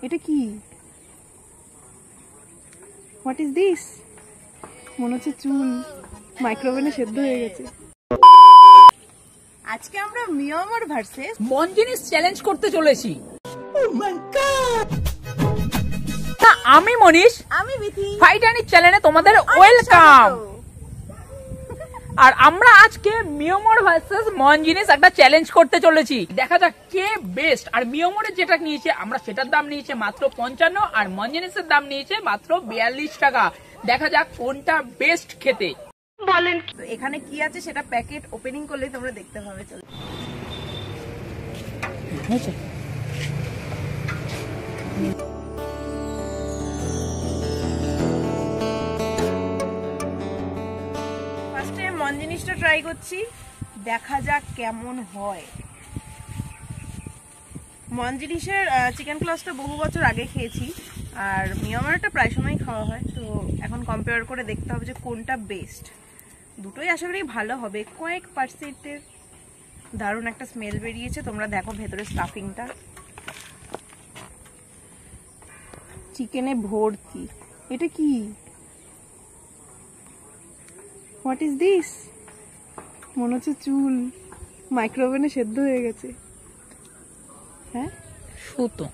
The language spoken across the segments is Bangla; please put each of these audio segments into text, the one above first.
এটা কি? What is this? মনে হচ্ছে চুল মাইক্রোওভেনে সেদ্ধ হয়ে গেছে। আজকে আমরা মিয়ামর ভার্সেস মনজিনিস চ্যালেঞ্জ করতে চলেছি। আমি মনীষ, আমি বিথি, ফাইটানি চ্যানেলে তোমাদের ওয়েলকাম। আর আমরা আজকে মিয়ামর ভার্সেস মনজিনিস একটা চ্যালেঞ্জ করতে চলেছি। দেখা যাক কে বেস্ট। আর মিয়ামরের যেটা নিয়েছে আমরা সেটার দাম নিয়েছে মাত্র 55, আর মনজিনিসের দাম নিয়েছে মাত্র 42 টাকা। দেখা যাক কোনটা বেস্ট খেতে। বলেন এখানে কি আছে সেটা প্যাকেট ওপেনিং করলেই তোমরা দেখতে পাবে। চলো ফার্স্টে মনজিনিসটা ট্রাই করছি, দেখা যাক কেমন হয়। মনজিনিসের চিকেন ক্লাসটা বহু বছর আগে খেয়েছি, আর মিয়ামরটা প্রায় সময় খাওয়া হয়, তো এখন কম্পেয়ার করে দেখতে হবে যে কোনটা বেস্ট। দুটোই আশা করি ভালো হবে। কয়েক পার্সেন্টের দারুণ একটা স্মেল বেরিয়েছে। তোমরা দেখো ভেতরে স্টাফিংটা চিকেনে ভর্তি। এটা কি? What is this? মনে হচ্ছে চুল মাইক্রোওভেনে সেদ্ধ হয়ে গেছে। হ্যাঁ, সুতো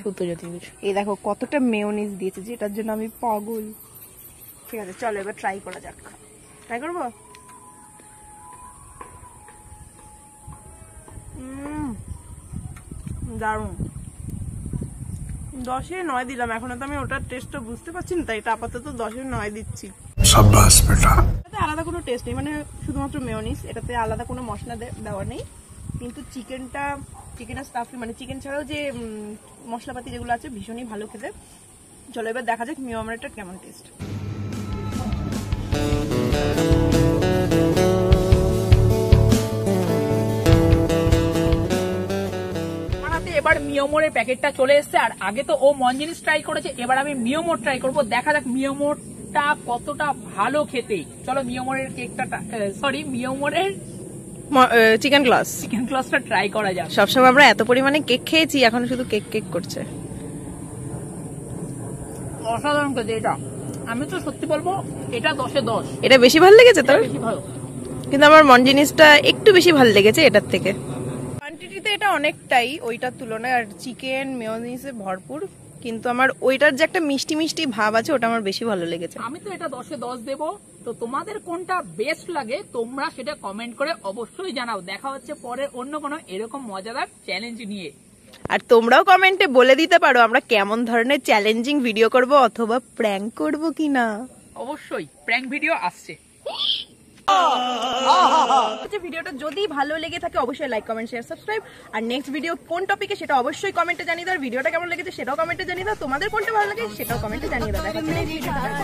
সুতো জাতীয় কিছু। এই দেখো কতটা মেয়োনিজ দিয়েছে, যেটার জন্য আমি পাগল। ঠিক আছে, চলো এবার ট্রাই করা যাক। ট্রাই করবো। দারুণ। 10-এ 9 দিলাম। এখনো তো আমি ওটার টেস্টটা বুঝতে পারছি না, তাই এটা আপাতত 10-এ 9 দিচ্ছি। শাবাশ বেটা। এটাতে আলাদা কোনো টেস্ট নেই, মানে শুধুমাত্র মেয়োনিজ, এটাতে আলাদা কোনো মশলা দেওয়া নেই। কিন্তু চিকেনের স্টাফিং মানে চিকেন ছাড়াও যে মশলাপাতি যেগুলো আছে ভীষণই ভালো খেতে। চলো এবার দেখা যাক মিয়ামরটা কেমন টেস্ট। এবার মিয়ামরের প্যাকেটটা চলে এসেছে, আর আগে তো ও মনজিনিস ট্রাই করেছে, এবার আমি মিয়ামর ট্রাই করব। দেখা যাক মিয়ামরটা কতটা ভালো খেতে। চলো মিয়ামরের মিয়ামরের চিকেন ক্লাসটা ট্রাই করা যাক। সবসময় আমরা এত পরিমাণে কেক খেয়েছি, এখন শুধু কেক করছে। অসাধারণ খেতে এটা। আমি তো সত্যি বলবো এটা 10-এ 10। এটা বেশি ভালো লেগেছে তোর? বেশি ভালো, কিন্তু আমার মনজিনিসটা একটু বেশি ভালো লেগেছে এটার থেকে। কোয়ান্টিটিতে এটা অনেকটাই ওইটার তুলনায়, আর চিকেন মেয়োনিজে ভরপুর, কিন্তু আমার ওইটার যে একটা মিষ্টি মিষ্টি ভাব আছে ওটা আমার বেশি ভালো লেগেছে। আমি তো এটা 10-এ 10 দেবো। তো তোমাদের কোনটা বেস্ট লাগে তোমরা সেটা কমেন্ট করে অবশ্যই জানাও। দেখা হচ্ছে পরে অন্য কোনো এরকম মজাদার চ্যালেঞ্জ নিয়ে। আর তোমরাও কমেন্টে বলে দিতে পারো আমরা কেমন ধরনের চ্যালেঞ্জিং ভিডিও করব, অথবা প্র্যাঙ্ক করব কিনা। অবশ্যই প্র্যাঙ্ক ভিডিও আসছে। ভিডিওটা যদি ভালো লেগে থাকে অবশ্যই লাইক কমেন্ট শেয়ার সাবস্ক্রাইব। আর নেক্সট ভিডিও কোন টপিকে সেটা অবশ্যই কমেন্টে জানিয়ে দাও। ভিডিওটা কেমন লেগেছে সেটাও কমেন্টে জানিয়ে দাও। তোমাদের কোনটা ভালো লাগে সেটাও কমেন্টে জানিয়ে দাও। দেখা হচ্ছে নেক্সট ভিডিওতে।